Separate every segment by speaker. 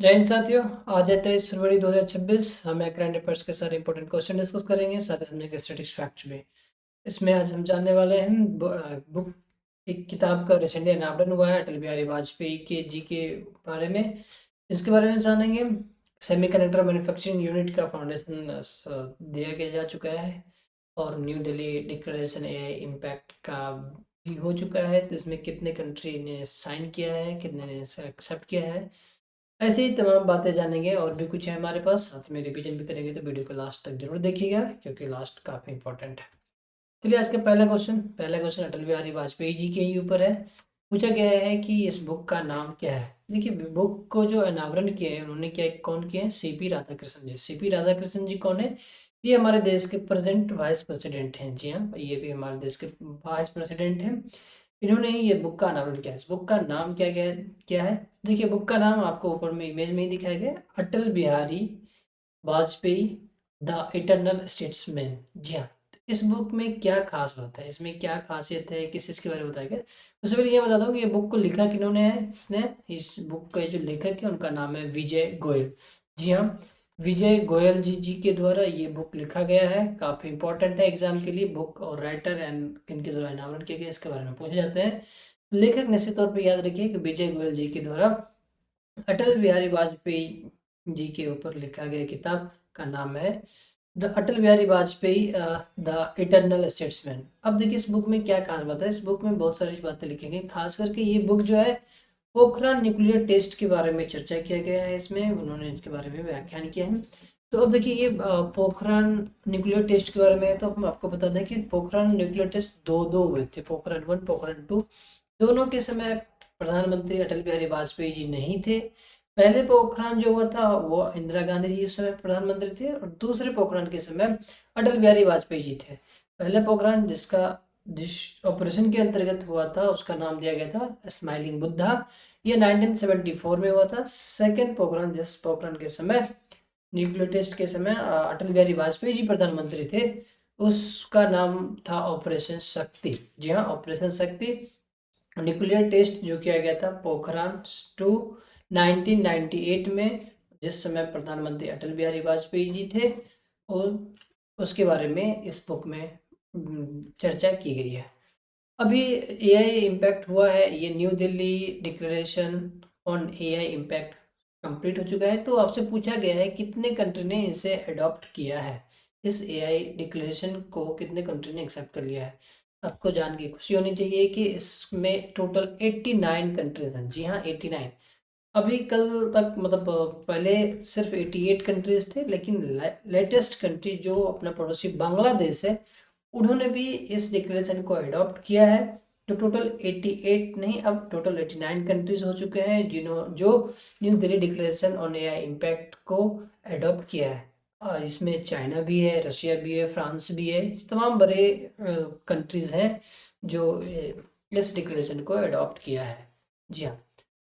Speaker 1: जय हिंद साथियों। आज है 23 फरवरी 2026। हम करंट अफेयर्स के सारे इंपॉर्टेंट क्वेश्चन डिस्कस करेंगे, साथ ही समझेंगे स्टैटिस्टिक्स फैक्ट्स भी। इसमें आज हम जानने वाले हैं बुक एक किताब का रिसेंटली अनावरण हुआ है अटल बिहारी वाजपेयी के जी के बारे में। इसके बारे में जानेंगे। सेमीकंडक्टर मैन्युफैक्चरिंग यूनिट का फाउंडेशन दिया जा चुका है, और new Delhi declaration AI impact का भी हो चुका है। तो इसमें कितने कंट्री ने साइन किया है, कितने ने एक्सेप्ट किया है, ऐसे ही तमाम बातें जानेंगे। और भी कुछ है हमारे पास, साथ में रिवीजन भी करेंगे, तो वीडियो को लास्ट तक जरूर देखिएगा क्योंकि लास्ट काफ़ी इंपॉर्टेंट है। चलिए, आज का पहला क्वेश्चन अटल बिहारी वाजपेयी जी के ही ऊपर है। पूछा गया है कि इस बुक का नाम क्या है। देखिए, बुक को जो अनावरण किया है उन्होंने क्या कौन किया है? सीपी राधाकृष्णन जी। सीपी राधाकृष्णन जी कौन है? ये हमारे देश के प्रेजेंट वाइस प्रेसिडेंट हैं। जी हाँ, ये भी हमारे देश के वाइस प्रेसिडेंट हैं। इन्होंने ही ये बुक का अनावरण किया है। इस बुक का नाम क्या है? देखिए, बुक का नाम आपको ऊपर में इमेज में ही दिखाया गया है, Atal Bihari Vajpayee the eternal statesman. जी हाँ। तो इस बुक में क्या खास बात है, इसमें क्या खासियत है, किस चीज़ के बारे में बताया गया? उससे पहले ये बता दूँ कि ये बुक को लिखा किन्होंने है। इसने इस बुक का जो लेखक है उनका नाम है विजय गोयल। जी हाँ, विजय गोयल जी के द्वारा ये बुक लिखा गया है। काफ़ी इंपॉर्टेंट है एग्जाम के लिए बुक, और राइटर एंड इनके द्वारा अनावरण किया गया इसके बारे में पूछे जाते हैं। लेखक निश्चित तौर पे याद रखिए कि विजय गोयल जी के द्वारा अटल बिहारी वाजपेयी जी के ऊपर लिखा गया किताब का नाम है the Atal Bihari Vajpayee the eternal statesman. अब देखिए, इस बुक में क्या खास बात है। इस बुक में बहुत सारी बातें लिखी गई, खास करके ये बुक जो है पोखरान न्यूक्लियर टेस्ट के बारे में चर्चा किया गया है। इसमें उन्होंने इसके बारे में व्याख्यान किया है। तो अब देखिए, ये पोखरान न्यूक्लियर टेस्ट के बारे में तो हम आपको बता दें कि पोखरान न्यूक्लियर टेस्ट दो दो हुए थे, पोखरान 1 पोखरान 2। दोनों के समय प्रधानमंत्री अटल बिहारी वाजपेयी जी नहीं थे। पहले पोखरान जो हुआ था वो इंदिरा गांधी जी उस समय प्रधानमंत्री थे, और दूसरे पोखरान के समय अटल बिहारी वाजपेयी जी थे। पहले पोखरान जिस ऑपरेशन के अंतर्गत हुआ था उसका नाम दिया गया था स्माइलिंग बुद्धा। ये 1974 में हुआ था। सेकेंड पोखरान, जिस पोखरान के समय न्यूक्लियर टेस्ट के समय अटल बिहारी वाजपेयी जी प्रधानमंत्री थे, उसका नाम था ऑपरेशन शक्ति। जी हाँ, ऑपरेशन शक्ति। न्यूक्लियर टेस्ट जो किया गया था पोखरान 2 1998 में, जिस समय प्रधानमंत्री अटल बिहारी वाजपेयी जी थे, और उसके बारे में इस बुक में चर्चा की गई है। अभी एआई इम्पैक्ट हुआ है, ये new Delhi declaration on AI impact complete हो चुका है। तो आपसे पूछा गया है कितने कंट्री ने इसे अडॉप्ट किया है, इस एआई डिक्लेरेशन को कितने कंट्री ने एक्सेप्ट कर लिया है। आपको जान के खुशी होनी चाहिए कि इसमें टोटल 89 कंट्रीज हैं। जी हाँ, 89। अभी कल तक मतलब पहले सिर्फ 88 कंट्रीज थे, लेकिन लेटेस्ट कंट्री जो अपना पड़ोसी बांग्लादेश है, उन्होंने भी इस डिक्लेरेशन को अडॉप्ट किया है। तो टोटल 88 नहीं, अब टोटल 89 कंट्रीज हो चुके हैं जो new Delhi declaration on AI impact को अडॉप्ट किया है। और इसमें चाइना भी है, रशिया भी है, फ्रांस भी है। तमाम बड़े कंट्रीज हैं जो इस डिक्लेरेशन को अडॉप्ट किया है। जी हाँ।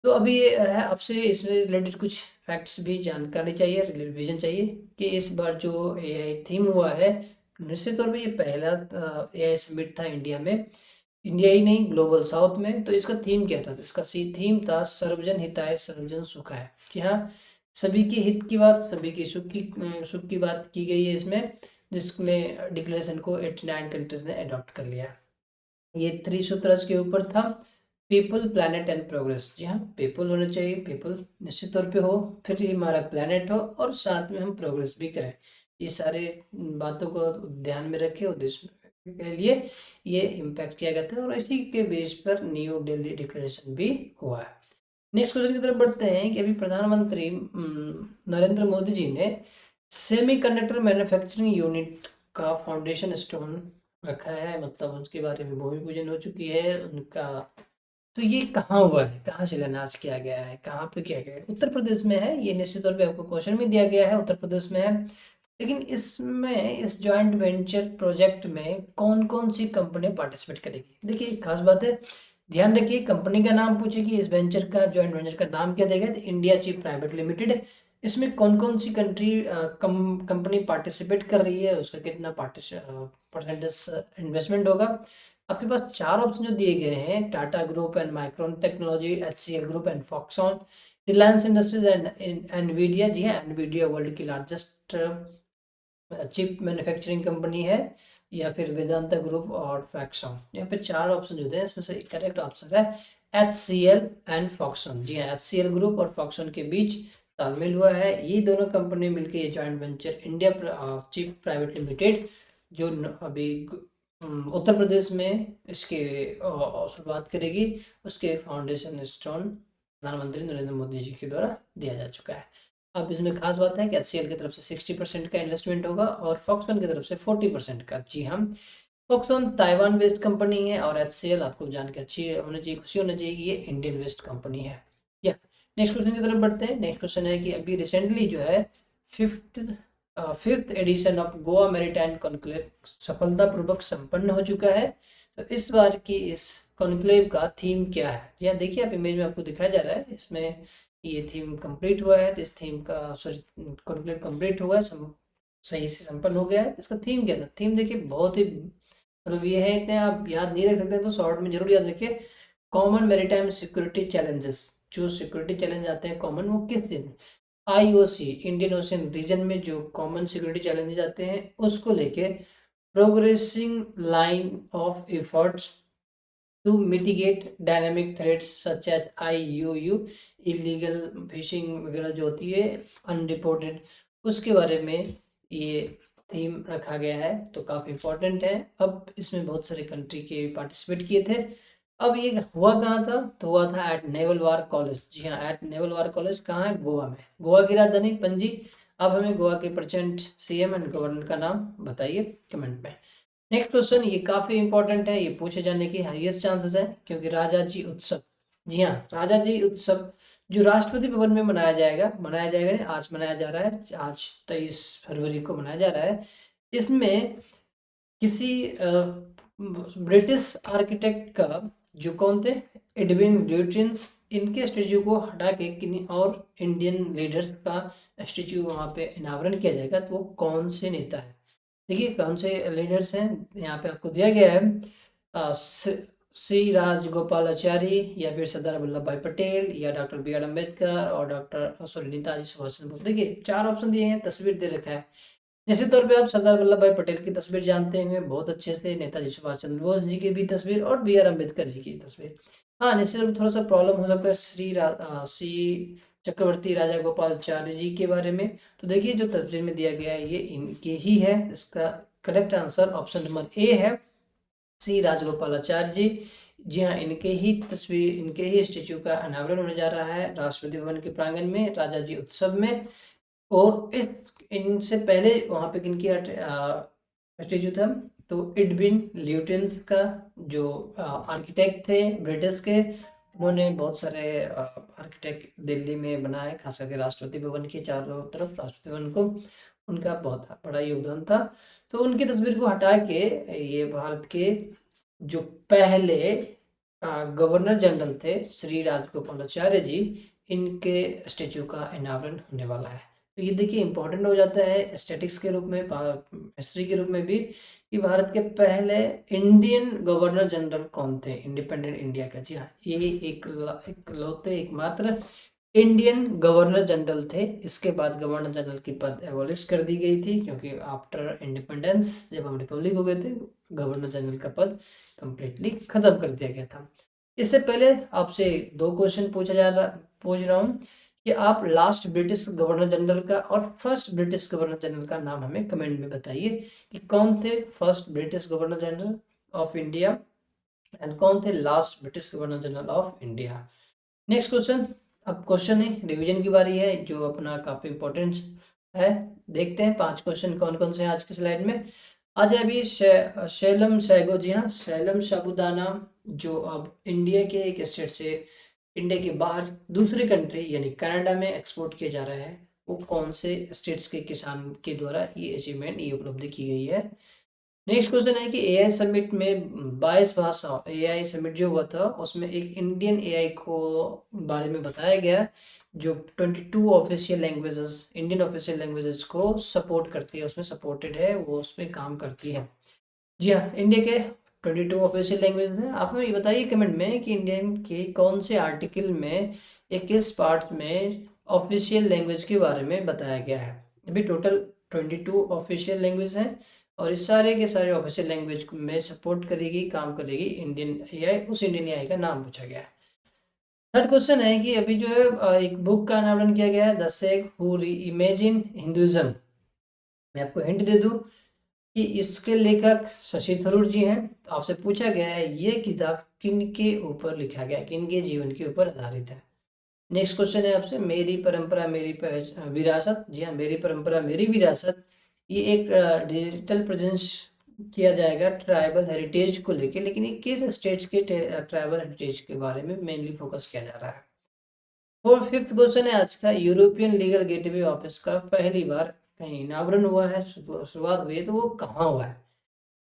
Speaker 1: तो अभी ये है, आपसे इसमें रिलेटेड कुछ फैक्ट्स भी जानकारी चाहिए, रिवीजन चाहिए कि इस बार जो एआई थीम हुआ है, निश्चित तौर पे ये पहला एआई समिट था इंडिया में। इंडिया ही नहीं, ग्लोबल साउथ में। तो इसका थीम क्या था? तो इसका थीम था सर्वजन हिताय सर्वजन सुखाय। कि हाँ, सभी के हित की बात, सभी की सुख की बात की गई है इसमें, जिसमें डिक्लेरेशन को 89 कंट्रीज ने अडॉप्ट कर लिया। ये 3 सूत्र के ऊपर था, पीपल प्लैनेट एंड प्रोग्रेस। जी हाँ, पीपल होने चाहिए, पीपल निश्चित तौर पे हो, फिर ये हमारा प्लैनेट हो, और साथ में हम प्रोग्रेस भी करें। ये सारे बातों को ध्यान में रखे उद्देश्य के लिए ये इम्पैक्ट किया गया था, और इसी के बेस पर न्यू दिल्ली डिक्लेरेशन भी हुआ है। नेक्स्ट क्वेश्चन की तरफ बढ़ते हैं कि अभी प्रधानमंत्री नरेंद्र मोदी जी ने सेमीकंडक्टर मैन्युफैक्चरिंग यूनिट का फाउंडेशन स्टोन रखा है, मतलब उसके बारे में भूमि पूजन हो चुकी है उनका। तो ये कहाँ हुआ है, कहाँ शिलान्यास किया गया है, कहाँ पे किया गया है? उत्तर प्रदेश में है। ये निश्चित तौर पे आपको क्वेश्चन में दिया गया है, उत्तर प्रदेश में है। लेकिन इसमें इस जॉइंट वेंचर प्रोजेक्ट में कौन कौन सी कंपनी पार्टिसिपेट करेगी? देखिए, एक खास बात है, ध्यान रखिए, कंपनी का नाम पूछेगी, इस वेंचर का जॉइंट वेंचर का नाम क्या देगा? तो इंडिया चीप प्राइवेट लिमिटेड। इसमें कौन कौन सी कंपनी पार्टिसिपेट कर रही है, उसका कितना परसेंटेज इन्वेस्टमेंट होगा? आपके पास चार ऑप्शन जो दिए गए हैं, Tata group and Micron technology, HCL group and Foxconn, Reliance industries and Nvidia, जी हाँ एनवीडिया वर्ल्ड की लार्जेस्ट चिप मैन्युफैक्चरिंग कंपनी है, या फिर वेदांता ग्रुप और फैक्सॉन। यहाँ पे 4 ऑप्शन जो हैं इसमें से करेक्ट ऑप्शन है HCL एंड फॉक्सॉन। जी हाँ HCL ग्रुप और फॉक्सॉन के बीच तालमेल हुआ है। ये दोनों कंपनी मिलकर ये joint venture India chip private limited जो अभी उत्तर प्रदेश में इसके शुरुआत करेगी, उसके फाउंडेशन स्टोन प्रधानमंत्री नरेंद्र मोदी जी के द्वारा दिया जा चुका है। अब इसमें खास बात है कि HCL की तरफ से 60% का इन्वेस्टमेंट होगा और फॉक्सकॉन की तरफ से 40% का। जी हाँ फॉक्सकॉन ताइवान बेस्ड कंपनी है और HCL आपको जान के अच्छी होनी चाहिए, खुशी होनी चाहिए कि ये इंडियन बेस्ड कंपनी है। या नेक्स्ट क्वेश्चन की तरफ बढ़ते हैं। नेक्स्ट क्वेश्चन है कि अभी रिसेंटली जो है fifth edition of Goa maritime conclave सफलतापूर्वक संपन्न हो चुका है। तो इस बार की इस कॉन्क्लेव का थीम क्या है? जी हाँ देखिए आप इमेज में आपको दिखाया जा रहा है, इसमें ये थीम कंप्लीट हुआ है। तो इस थीम का सॉरी कॉन्क्लेव कंप्लीट हुआ है, सही से संपन्न हो गया है। इसका थीम क्या था? थीम देखिए बहुत ही मतलब ये है, इतने आप याद नहीं रख सकते तो शॉर्ट में जरूर याद रखिए। कॉमन मैरीटाइम सिक्योरिटी चैलेंजेस, जो सिक्योरिटी चैलेंज आते हैं कॉमन, वो किस दिन IOC इंडियन ओशन रीजन में जो कॉमन सिक्योरिटी चैलेंजेस आते हैं उसको लेके progressing line of efforts to mitigate dynamic threats such as IUU illegal fishing वगैरह जो होती है अनरिपोर्टेड, उसके बारे में ये थीम रखा गया है। तो काफ़ी इम्पोर्टेंट है। अब इसमें बहुत सारे कंट्री के पार्टिसिपेट किए थे। अब ये हुआ कहाँ था? तो हुआ था एट नेवल वार कॉलेज। जी हाँ एट नेवल वार कॉलेज कहाँ है? गोवा में। गोवा की राजधानी पणजी। अब हमें गोवा के प्रेजेंट CM एंड गवर्नर का नाम बताइए कमेंट में। नेक्स्ट क्वेश्चन ये काफी इंपॉर्टेंट है, ये पूछे जाने की हाईएस्ट चांसेस है क्योंकि राजा जी उत्सव, जी हाँ राजा जी उत्सव जो राष्ट्रपति भवन में मनाया जाएगा नहीं, आज मनाया जा रहा है, आज 23 फरवरी को मनाया जा रहा है। इसमें किसी ब्रिटिश आर्किटेक्ट का जो कौन थे एडविन ल्यूटियंस, इनके स्टेच्यू को हटा के किन्हीं और इंडियन लीडर्स का स्टेच्यू वहाँ पे अनावरण किया जाएगा। तो वो कौन से नेता है? देखिए कौन से लीडर्स हैं यहाँ पे आपको दिया गया है। श्री राजगोपालाचारी या फिर सरदार वल्लभ भाई पटेल या डॉक्टर BR अम्बेडकर और डॉक्टर सॉरी नेताजी सुभाष चंद्र बोस। देखिए 4 ऑप्शन दिए हैं, तस्वीर दे रखा है। निश्चित तौर पे आप सरदार वल्लभ भाई पटेल की तस्वीर जानते होंगे बहुत अच्छे से, नेताजी सुभाष चंद्र बोस जी की भी तस्वीर और BR अम्बेडकर जी की तस्वीर। हाँ निश्चित रूप थोड़ा सा प्रॉब्लम हो सकता है श्री चक्रवर्ती राजा गोपालाचार्य जी के बारे में। तो देखिए जो तस्वीर में दिया गया है ये इनके ही है। इसका correct answer option number A है, श्री राजगोपालाचार्य जी। जी हाँ इनके ही तस्वीर, इनके ही स्टेच्यू का अनावरण होने जा रहा है राष्ट्रपति भवन के प्रांगण में राजा जी उत्सव में। और इस इनसे पहले वहाँ पे किनकी स्टेच्यू था? तो एडविन ल्यूटियंस का, जो आर्किटेक्ट थे ब्रिटिश के। उन्होंने बहुत सारे आर्किटेक्ट दिल्ली में बनाए, खास करके राष्ट्रपति भवन के चारों तरफ राष्ट्रपति भवन को, उनका बहुत बड़ा योगदान था। तो उनकी तस्वीर को हटा के ये भारत के जो पहले गवर्नर जनरल थे श्री राजगोपालाचार्य जी, इनके स्टेच्यू का अनावरण होने वाला है। तो ये देखिए इंपॉर्टेंट हो जाता है एस्थेटिक्स के रूप में, हिस्ट्री के रूप में भी, कि भारत के पहले इंडियन गवर्नर जनरल कौन थे इंडिपेंडेंट इंडिया का। जी हाँ ये एकलौते एकमात्र इंडियन गवर्नर जनरल थे। इसके बाद गवर्नर जनरल की पद एबॉलिश कर दी गई थी क्योंकि आफ्टर इंडिपेंडेंस जब हम रिपब्लिक हो गए थे गवर्नर जनरल का पद कंप्लीटली खत्म कर दिया गया था। इससे पहले आपसे 2 क्वेश्चन पूछ रहा हूँ कि आप लास्ट ब्रिटिश गवर्नर जनरल का और फर्स्ट ब्रिटिश गवर्नर जनरल का नाम हमें कमेंट में बताइए कि कौन थे first British governor general of India and कौन थे last British governor general of India. Next question, अब क्वेश्चन है रिवीजन की बारी है जो अपना काफी इंपॉर्टेंट है। देखते हैं 5 क्वेश्चन कौन कौन से हैं आज के स्लाइड में। आज है अभी शैलम सैगो, जी हाँ शैलम साबूदाना, जो अब इंडिया के एक स्टेट से इंडिया के बाहर दूसरे कंट्री यानी कनाडा में एक्सपोर्ट किया जा रहा है, वो कौन से स्टेट्स के किसान के द्वारा ये अचीवमेंट, ये उपलब्धि की गई है। नेक्स्ट क्वेश्चन है कि AI समिट में 22 भाषा AI समिट जो हुआ था उसमें एक इंडियन AI को बारे में बताया गया जो 22 official languages, Indian official languages को सपोर्ट करती है, उसमें सपोर्टेड है, वो उसमें काम करती है। जी हाँ इंडिया के 22 ऑफिशियल लैंग्वेज हैं। आप हमें ये बताइए कमेंट में कि इंडियन के कौन से आर्टिकल में या किस पार्ट में ऑफिशियल लैंग्वेज के बारे में बताया गया है। अभी टोटल 22 ऑफिशियल लैंग्वेज हैं और इस सारे के सारे ऑफिशियल लैंग्वेज में सपोर्ट करेगी, काम करेगी इंडियन एआई। उस इंडियन एआई का नाम पूछा गया है। थर्ड क्वेश्चन है कि अभी जो है एक बुक का अनावरण किया गया है, द सेक हु री इमेजिन हिंदुइज्म। मैं आपको हिंट दे दूं कि इसके लेखक शशि थरूर जी हैं। तो आपसे पूछा गया है ये किताब किन के ऊपर लिखा गया है, किन के जीवन के ऊपर आधारित है। नेक्स्ट क्वेश्चन है आपसे, मेरी परंपरा मेरी विरासत। जी हाँ, मेरी परंपरा मेरी विरासत, ये एक डिजिटल प्रेजेंस किया जाएगा ट्राइबल हेरिटेज को लेके, लेकिन ये किस स्टेट के ट्राइबल हेरिटेज के बारे में मेनली फोकस किया जा रहा है। और फिफ्थ क्वेश्चन है आज का, यूरोपियन लीगल गेटवे ऑफिस का पहली बार कहीं अनावरण हुआ है, शुरुआत हुई है, तो वो कहाँ हुआ है।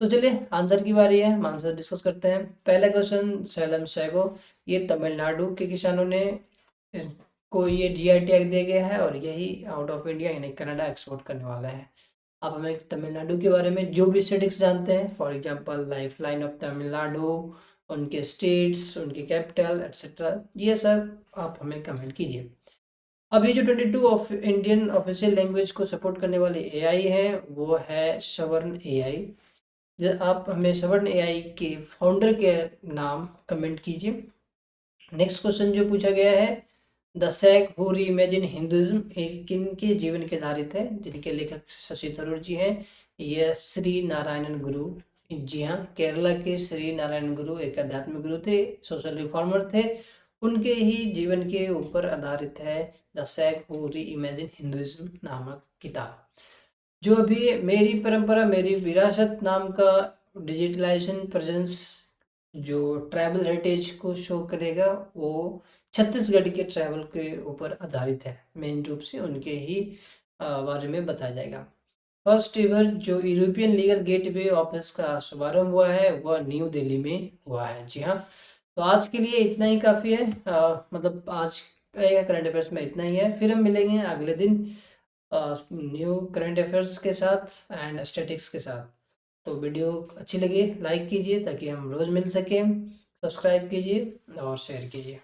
Speaker 1: तो चलिए आंसर की बारी है, हम आंसर डिस्कस करते हैं। पहला क्वेश्चन, सैलम सैगो, ये तमिलनाडु के किसानों ने इसको ये जीआई टैग दिया गया है और यही आउट ऑफ इंडिया यानी कनाडा एक्सपोर्ट करने वाला है। आप हमें तमिलनाडु के बारे में जो भी स्टेटिक्स जानते हैं, for example life line of Tamil Nadu, उनके स्टेट्स, उनकी कैपिटल एट्सेट्रा, ये सब आप हमें कमेंट कीजिए। अब ये जो 22 ऑफ इंडियन ऑफिशियल लैंग्वेज को सपोर्ट करने वाले एआई है वो है सवर्ण एआई। आप हमें सवर्ण एआई के फाउंडर के नाम कमेंट कीजिए। नेक्स्ट क्वेश्चन जो पूछा गया है, the sage who reimagine Hinduism, किन के जीवन के आधारित है, जिनके लेखक शशि थरूर जी हैं। यह श्री नारायणन गुरु, जी हाँ, केरला के श्री नारायण गुरु एक आध्यात्मिक गुरु थे, सोशल रिफॉर्मर थे, उनके ही जीवन के ऊपर आधारित है the sage who reimagine Hinduism नामक किताब। जो अभी मेरी परंपरा मेरी विरासत नाम का डिजिटलाइजेशन प्रेजेंस जो ट्रैवल हेरिटेज को शो करेगा, वो छत्तीसगढ़ के ट्रैवल के ऊपर आधारित है। मेन रूप से उनके ही बारे में बताया जाएगा। फर्स्ट एवर जो यूरोपियन लीगल गेटवे ऑफिस का शुभारंभ हुआ है वह न्यू दिल्ली में हुआ है। जी हाँ, तो आज के लिए इतना ही काफ़ी है। मतलब आज का करंट अफेयर्स में इतना ही है। फिर हम मिलेंगे अगले दिन न्यू करंट अफेयर्स के साथ एंड स्टैटिक्स के साथ। तो वीडियो अच्छी लगी लाइक कीजिए ताकि हम रोज़ मिल सकें, सब्सक्राइब कीजिए और शेयर कीजिए।